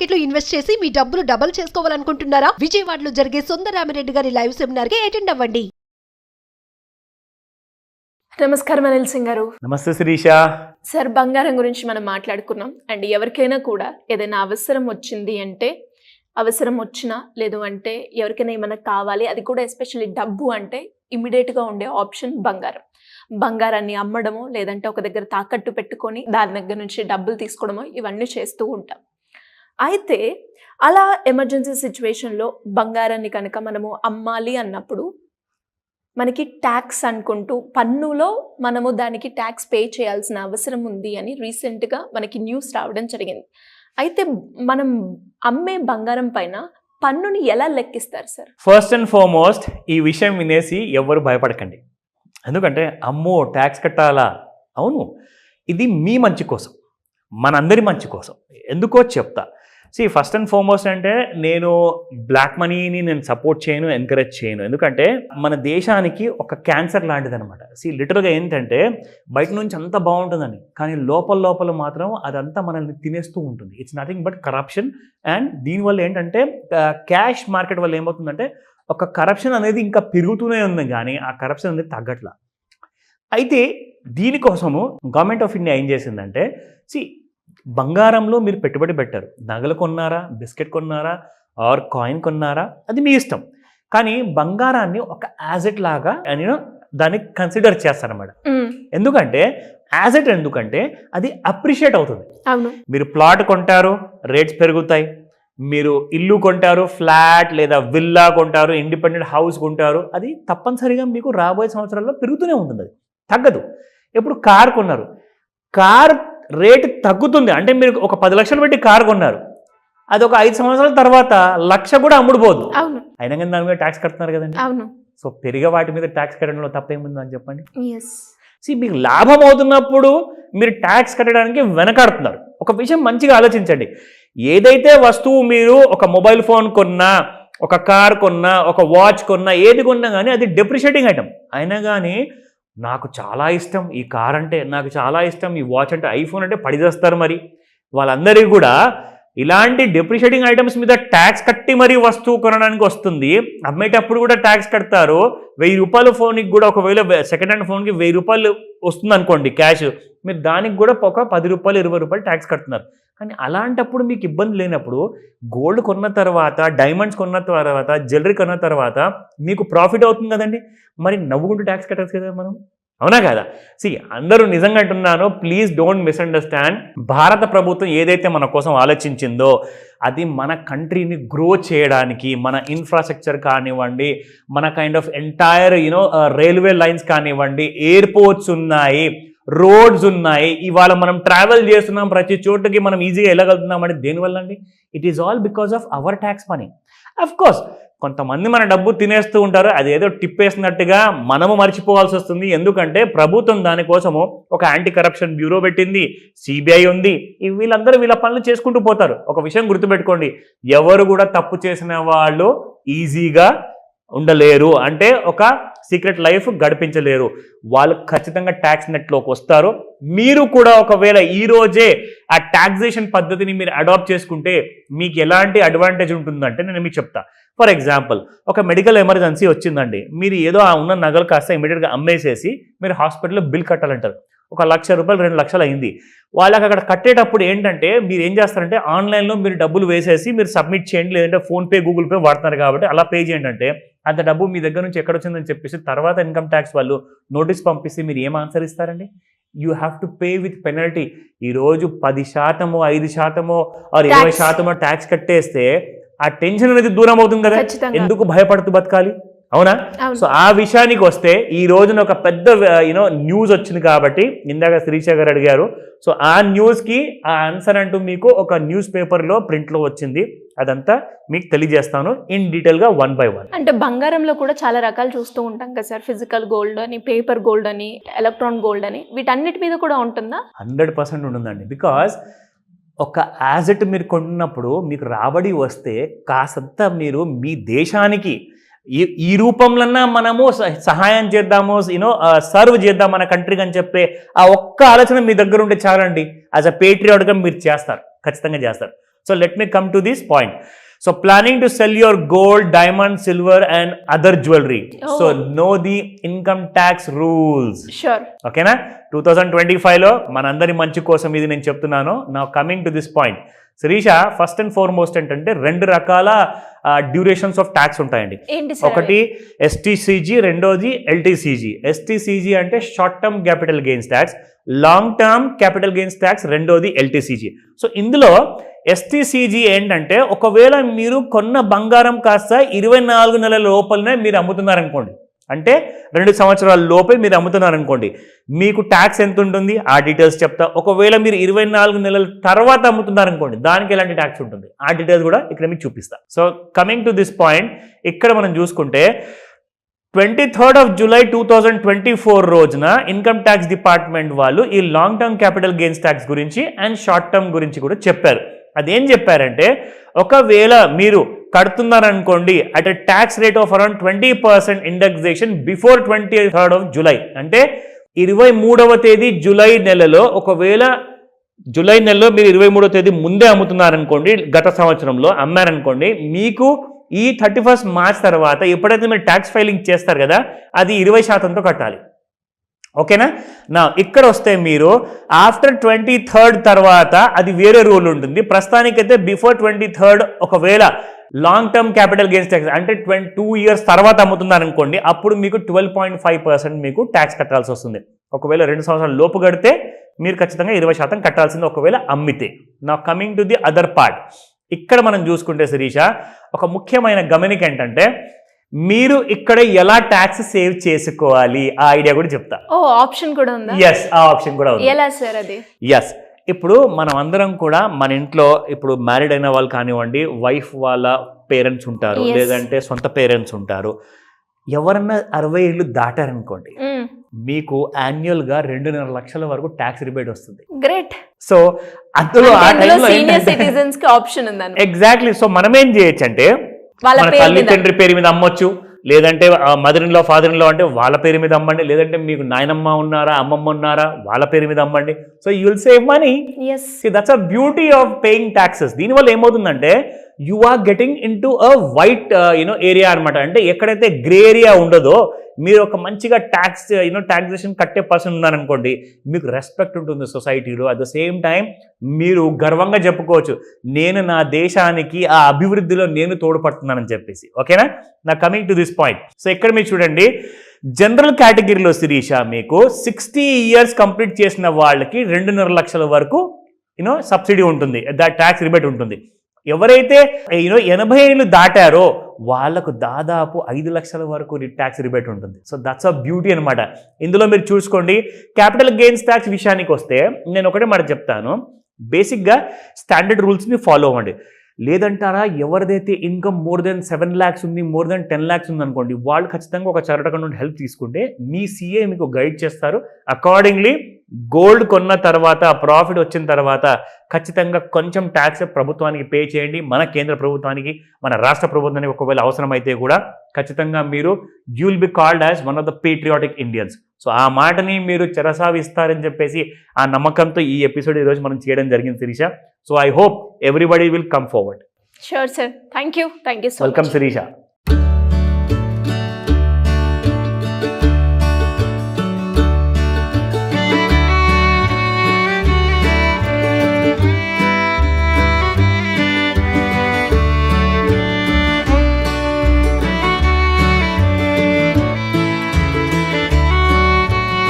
Market లో invest చేసి మీ డబ్బులు డబుల్ చేసుకోవాలనుకుంటున్నారా? విజయవాడలో జరిగే సుందరరామిరెడ్డి గారి లైవ్ సెమినార్ కి అటెండ్ అవ్వండి. నమస్కారం అనిల్ సింగ్ గారు. నమస్తే శిరీష. సార్, బంగారం గురించి మనం మాట్లాడుకున్నాం. అండ్ ఎవరికైనా కూడా ఏదైనా అవసరం వచ్చింది అంటే, అవసరం వచ్చినా లేదు అంటే ఎవరికైనా ఏమైనా కావాలి, అది కూడా ఎస్పెషల్లీ డబ్బు అంటే ఇమ్మీడియట్గా ఉండే ఆప్షన్ బంగారం. బంగారాన్ని అమ్మడమో లేదంటే ఒక దగ్గర తాకట్టు పెట్టుకొని దాని దగ్గర నుంచి డబ్బులు తీసుకోవడమో ఇవన్నీ చేస్తూ ఉంటాం. అయితే అలా ఎమర్జెన్సీ సిచ్యువేషన్లో బంగారాన్ని కనుక మనము అమ్మాలి అన్నప్పుడు మనకి ట్యాక్స్ అనుకుంటూ పన్నులో మనము దానికి ట్యాక్స్ పే చేయాల్సిన అవసరం ఉంది అని రీసెంట్గా మనకి న్యూస్ రావడం జరిగింది. అయితే మనం అమ్మే బంగారం పైన పన్నుని ఎలా లెక్కిస్తారు సార్? ఫస్ట్ అండ్ ఫార్మోస్ట్ ఈ విషయం వినేసి ఎవ్వరు భయపడకండి. ఎందుకంటే అమ్మో ట్యాక్స్ కట్టాలా? అవును, ఇది మీ మంచి కోసం, మనందరి మంచి కోసం. ఎందుకో చెప్తా. ఫస్ట్ అండ్ ఫార్మోస్ట్ అంటే నేను బ్లాక్ మనీని నేను సపోర్ట్ చేయను, ఎంకరేజ్ చేయను. ఎందుకంటే మన దేశానికి ఒక క్యాన్సర్ లాంటిది అనమాట. లిటరల్గా ఏంటంటే బయట నుంచి అంతా బాగుంటుందని, కానీ లోపల మాత్రం అదంతా మనల్ని తినేస్తూ ఉంటుంది. It's nothing but corruption. And దీనివల్ల ఏంటంటే క్యాష్ మార్కెట్ వల్ల ఏమవుతుందంటే ఒక కరప్షన్ అనేది ఇంకా పెరుగుతూనే ఉంది, కానీ ఆ కరప్షన్ అనేది తగ్గట్లా. అయితే దీనికోసము గవర్నమెంట్ ఆఫ్ ఇండియా ఏం చేసిందంటే, బంగారంలో మీరు పెట్టుబడి పెట్టారు, నగలు కొన్నారా, బిస్కెట్ కొన్నారా, ఆర్ కాయిన్ కొన్నారా, అది మీ ఇష్టం. కానీ బంగారాన్ని ఒక యాజెట్ లాగా నేను దాన్ని కన్సిడర్ చేస్తానన్నమాట. ఎందుకంటే యాజెట్ ఎందుకంటే అది అప్రిషియేట్ అవుతుంది. మీరు ప్లాట్ కొంటారు, రేట్స్ పెరుగుతాయి. మీరు ఇల్లు కొంటారు, ఫ్లాట్ లేదా విల్లా కొంటారు, ఇండిపెండెంట్ హౌస్ కొంటారు, అది తప్పనిసరిగా మీకు రాబోయే సంవత్సరాల్లో పెరుగుతూనే ఉంటుంది, అది తగ్గదు. ఇప్పుడు కార్ కొన్నారు, కార్ రేటు తగ్గుతుంది. అంటే మీరు ఒక 10 లక్షలు పెట్టి కారు కొన్నారు, అది ఒక 5 సంవత్సరాల తర్వాత 1,00,000 కూడా అమ్ముడుపోదు. అయినా కానీ దాని మీద ట్యాక్స్ కడుతున్నారు కదండి. సో పెరిగే వాటి మీద ట్యాక్స్ కట్టడంలో తప్పేముంది అని చెప్పండి. మీకు లాభం అవుతున్నప్పుడు మీరు ట్యాక్స్ కట్టడానికి వెనకాడుతున్నారు. ఒక విషయం మంచిగా ఆలోచించండి. ఏదైతే వస్తువు మీరు ఒక మొబైల్ ఫోన్ కొన్నా, ఒక కార్ కొన్నా, ఒక వాచ్ కొన్నా, ఏది కొన్నా కానీ అది డెప్రిషియేటింగ్ ఐటమ్. అయినా కానీ నాకు చాలా ఇష్టం ఈ కార్ అంటే, నాకు చాలా ఇష్టం ఈ వాచ్ అంటే, ఐఫోన్ అంటే పడిచేస్తారు. మరి వాళ్ళందరికీ కూడా ఇలాంటి డెప్రిషియేటింగ్ ఐటమ్స్ మీద ట్యాక్స్ కట్టి మరీ వస్తువు కొనడానికి వస్తుంది. అమ్మేటప్పుడు కూడా ట్యాక్స్ కడతారు. 1000 రూపాయల ఫోన్కి కూడా, ఒకవేళ సెకండ్ హ్యాండ్ ఫోన్కి 1000 రూపాయలు వస్తుంది అనుకోండి క్యాష్, మీరు దానికి కూడా ఒక 10 రూపాయలు 20 రూపాయలు ట్యాక్స్ కడుతున్నారు. కానీ అలాంటప్పుడు మీకు ఇబ్బంది లేనప్పుడు గోల్డ్ కొన్న తర్వాత, డైమండ్స్ కొన్న తర్వాత, జ్యువెలరీ కొన్న తర్వాత మీకు ప్రాఫిట్ అవుతుంది కదండి. మరి నవ్వుకుంటూ ట్యాక్స్ కట్టచ్చు కదా మనం, అవునా కదా? అందరూ నిజంగా అంటున్నాను, ప్లీజ్ డోంట్ మిస్అండర్స్టాండ్. భారత ప్రభుత్వం ఏదైతే మన కోసం ఆలోచించిందో అది మన కంట్రీని గ్రో చేయడానికి, మన ఇన్ఫ్రాస్ట్రక్చర్ కానివ్వండి, మన kind of entire railway lines కానివ్వండి, ఎయిర్పోర్ట్స్ ఉన్నాయి, రోడ్స్ ఉన్నాయి. ఇవాళ మనం ట్రావెల్ చేస్తున్నాం, ప్రతి చోటుకి మనం ఈజీగా వెళ్ళగలుగుతున్నాం అంటే దేనివల్ల అండి? It is all because of our tax money. Of course కొంతమంది మన డబ్బు తినేస్తూ ఉంటారు, అదేదో టిప్ వేసినట్టుగా మనము మర్చిపోవాల్సి వస్తుంది. ఎందుకంటే ప్రభుత్వం దానికోసము ఒక యాంటీ కరప్షన్ బ్యూరో పెట్టింది, సిబిఐ ఉంది. వీళ్ళందరూ వీళ్ళ పనులు చేసుకుంటూ పోతారు. ఒక విషయం గుర్తుపెట్టుకోండి, ఎవరు కూడా తప్పు చేసిన వాళ్ళు ఈజీగా ఉండలేరు, అంటే ఒక సీక్రెట్ లైఫ్ గడిపించలేరు. వాళ్ళు ఖచ్చితంగా ట్యాక్స్ నెట్లోకి వస్తారు. మీరు కూడా ఒకవేళ ఈ రోజే ఆ టాక్సేషన్ పద్ధతిని మీరు అడాప్ట్ చేసుకుంటే మీకు ఎలాంటి అడ్వాంటేజ్ ఉంటుందంటే నేను మీకు చెప్తా. ఫర్ ఎగ్జాంపుల్, ఒక మెడికల్ ఎమర్జెన్సీ వచ్చిందండి, మీరు ఏదో ఆ ఉన్న నగలు కాస్త ఇమీడియట్గా అమ్మేసేసి మీరు హాస్పిటల్లో బిల్ కట్టాలంటారు. 1,00,000 రూపాయలు 2,00,000 అయింది. వాళ్ళకి అక్కడ కట్టేటప్పుడు ఏంటంటే మీరు ఏం చేస్తారంటే ఆన్లైన్లో మీరు డబ్బులు వేసేసి మీరు సబ్మిట్ చేయండి, లేదంటే ఫోన్పే, గూగుల్ పే వాడుతున్నారు కాబట్టి అలా పే చేయండి అంటే, అంత డబ్బు మీ దగ్గర నుంచి ఎక్కడ వచ్చిందని చెప్పేసి తర్వాత ఇన్కమ్ ట్యాక్స్ వాళ్ళు నోటీస్ పంపిస్తే మీరు ఏం ఆన్సర్ ఇస్తారండి? You have to pay with penalty. ఈరోజు 10%, 5% ఆర్ 20% ట్యాక్స్ కట్టేస్తే ఆ టెన్షన్ అనేది దూరం అవుతుంది కదా. ఎందుకు భయపడుతూ బతకాలి, అవునా? సో ఆ విషయానికి వస్తే ఈ రోజున ఒక పెద్ద న్యూస్ వచ్చింది కాబట్టి ఇందాక శిరీష గారు అడిగారు. సో ఆ న్యూస్కి ఆ ఆన్సర్ అంటూ మీకు ఒక న్యూస్ పేపర్లో ప్రింట్లో వచ్చింది. అదంతా మీకు తెలియజేస్తాను ఇన్ డీటెయిల్గా 1 by 1. అంటే బంగారంలో కూడా చాలా రకాలు చూస్తూ ఉంటాం కదా సార్, ఫిజికల్ గోల్డ్ అని, పేపర్ గోల్డ్ అని, ఎలక్ట్రాన్ గోల్డ్ అని, వీటన్నిటి మీద కూడా ఉంటుందా? 100% ఉంటుందండి. బికాజ్ ఒక యాజెట్ మీరు కొన్నప్పుడు మీకు రాబడి వస్తే కాసంత మీరు మీ దేశానికి ఈ రూపంలోన్నా మనము సహాయం చేద్దాము, సర్వ్ చేద్దాం మన కంట్రీకి అని చెప్పే ఆ ఒక్క ఆలోచన మీ దగ్గర ఉంటే చాలండి. యాజ్ అ పేట్రియాట్గా మీరు చేస్తారు, ఖచ్చితంగా చేస్తారు. So let me come to this point. So planning to sell your gold, diamond, silver and other jewelry. Oh. So know the income tax rules. Sure. ఓకేనా? 2025లో మనందరి మంచి కోసం ఇది నేను చెప్తున్నాను. Now coming to this point. Shirisha, first and foremost ఏంటంటే 2 రకాల durations of tax ఉంటాయండి. ఏంటి సార్? ఒకటి ఎస్టీసీజీ, రెండోది ఎల్టీసీజీ. ఎస్టీసీజీ అంటే short term capital gains tax, long term capital gains tax రెండోది ఎల్టీసీజీ. సో ఇందులో ఎస్టీసీజీ ఏంటంటే ఒకవేళ మీరు కొన్న బంగారం కాస్త 24 నెలల లోపలనే మీరు అమ్ముతున్నారనుకోండి, అంటే 2 సంవత్సరాల లోపే మీరు అమ్ముతున్నారనుకోండి, మీకు ట్యాక్స్ ఎంత ఉంటుంది ఆ డీటెయిల్స్ చెప్తా. ఒకవేళ మీరు 24 నెలల తర్వాత అమ్ముతున్నారనుకోండి, దానికి ఎలాంటి ట్యాక్స్ ఉంటుంది ఆ డీటెయిల్స్ కూడా ఇక్కడ మీకు చూపిస్తా. So coming to this point, ఇక్కడ మనం చూసుకుంటే 23rd of July 2024 రోజున ఇన్కమ్ ట్యాక్స్ డిపార్ట్మెంట్ వాళ్ళు ఈ long term capital gains tax గురించి అండ్ షార్ట్ టర్మ్ గురించి కూడా చెప్పారు. అదేం చెప్పారంటే, ఒకవేళ మీరు కడుతున్నారనుకోండి at a tax rate of around 20% indexation before 23rd of July, అంటే 23వ తేదీ జూలై నెలలో, ఒకవేళ జూలై నెలలో మీరు 23వ తేదీ ముందే అమ్ముతున్నారనుకోండి, గత సంవత్సరంలో అమ్మారనుకోండి, మీకు ఈ 31st మార్చ్ తర్వాత ఎప్పుడైతే మీరు ట్యాక్స్ ఫైలింగ్ చేస్తారు కదా, అది 20%తో కట్టాలి. ఓకేనా? నా ఇక్కడ వస్తే మీరు ఆఫ్టర్ 23rd తర్వాత అది వేరే రూల్ ఉంటుంది. ప్రస్తుతానికైతే బిఫోర్ 23rd ఒకవేళ long term capital gains tax అంటే 2 years తర్వాత అమ్ముతున్నారనుకోండి, అప్పుడు మీకు 12.5% మీకు ట్యాక్స్ కట్టాల్సి వస్తుంది. ఒకవేళ 2 సంవత్సరాల లోపు కడితే మీరు ఖచ్చితంగా 20% కట్టాల్సింది ఒకవేళ అమ్మితే. నా coming to the other part, ఇక్కడ మనం చూసుకుంటే శిరీష, ఒక ముఖ్యమైన గమనిక ఏంటంటే, మీరు ఇక్కడ ఎలా ట్యాక్స్ సేవ్ చేసుకోవాలి ఆ ఐడియా కూడా చెప్తా. ఓ ఆప్షన్ కూడా ఉందా? ఎస్, ఆ ఆప్షన్ కూడా ఉంది. ఎలా సార్ అది? ఎస్, ఇప్పుడు మనం అందరం కూడా మన ఇంట్లో ఇప్పుడు మ్యారీడ్ అయిన వాళ్ళు కానివ్వండి, వైఫ్ వాళ్ళ పేరెంట్స్ ఉంటారు, లేదంటే సొంత పేరెంట్స్ ఉంటారు. ఎవరన్నా 60 ఏళ్ళు దాటారనుకోండి, మీకు యాన్యువల్ గా 2.5 లక్షల వరకు ట్యాక్స్ రిబేట్ వస్తుంది. గ్రేట్. సో అందులో ఆ టైంలో సీనియర్ సిటిజన్స్ కి ఆప్షన్ ఉంది. ఎగ్జాక్ట్లీ. సో మనం ఏం చేయొచ్చు అంటే, మన తల్లి తండ్రి పేరు మీద అమ్మొచ్చు, లేదంటే mother in law, father in law అంటే వాళ్ళ పేరు మీద అమ్మండి, లేదంటే మీకు నాయనమ్మ ఉన్నారా, అమ్మమ్మ ఉన్నారా, వాళ్ళ పేరు మీద అమ్మండి. So you will save money. That's a beauty of paying taxes. దీనివల్ల ఏమవుతుందంటే, you are getting into a white area అనమాట. అంటే ఎక్కడైతే గ్రే ఏరియా ఉండదో, మీరు ఒక మంచిగా ట్యాక్స్ టాక్సేషన్ కట్టే పర్సన్ ఉన్నారనుకోండి, మీకు రెస్పెక్ట్ ఉంటుంది సొసైటీలో. అట్ ద సేమ్ టైం మీరు గర్వంగా చెప్పుకోవచ్చు, నేను నా దేశానికి ఆ అభివృద్ధిలో నేను తోడ్పడుతున్నానని చెప్పేసి. ఓకేనా? నా coming to this point. So ఇక్కడ మీరు చూడండి, జనరల్ కేటగిరీలో శిరీష మీకు 60 years కంప్లీట్ చేసిన వాళ్ళకి 2.5 లక్షల వరకు సబ్సిడీ ఉంటుంది, ట్యాక్స్ రిబేట్ ఉంటుంది. ఎవరైతే 80 ఏళ్ళు దాటారో వాళ్ళకు దాదాపు 5 లక్షల వరకు ట్యాక్స్ రిబేట్ ఉంటుంది. సో దట్స్ అ బ్యూటీ అనమాట. ఇందులో మీరు చూసుకోండి, క్యాపిటల్ గెయిన్స్ ట్యాక్స్ విషయానికి వస్తే నేను ఒకటే మాట చెప్తాను, బేసిక్గా స్టాండర్డ్ రూల్స్ని ఫాలో అవ్వండి. లేదంటారా, ఎవరిదైతే ఇన్కమ్ more than 7 lakhs ఉంది, more than 10 lakhs ఉంది అనుకోండి, వాళ్ళు ఖచ్చితంగా ఒక చార్టర్డ్ అకౌంటెంట్ హెల్ప్ తీసుకుంటే మీ సీఏ మీకు గైడ్ చేస్తారు. అకార్డింగ్లీ గోల్డ్ కొన్న తర్వాత, ప్రాఫిట్ వచ్చిన తర్వాత ఖచ్చితంగా కొంచెం ట్యాక్స్ ప్రభుత్వానికి పే చేయండి, మన కేంద్ర ప్రభుత్వానికి, మన రాష్ట్ర ప్రభుత్వానికి. ఒకవేళ అవసరమైతే కూడా ఖచ్చితంగా మీరు you will be called as one of the patriotic Indians. So ఆ మాటని మీరు చెరసావిస్తారని చెప్పేసి ఆ నమ్మకంతో ఈ ఎపిసోడ్ ఈరోజు మనం చేయడం జరిగింది Shirisha. So I hope everybody will come forward. Sure sir. Thank you so much. Welcome Sirisha.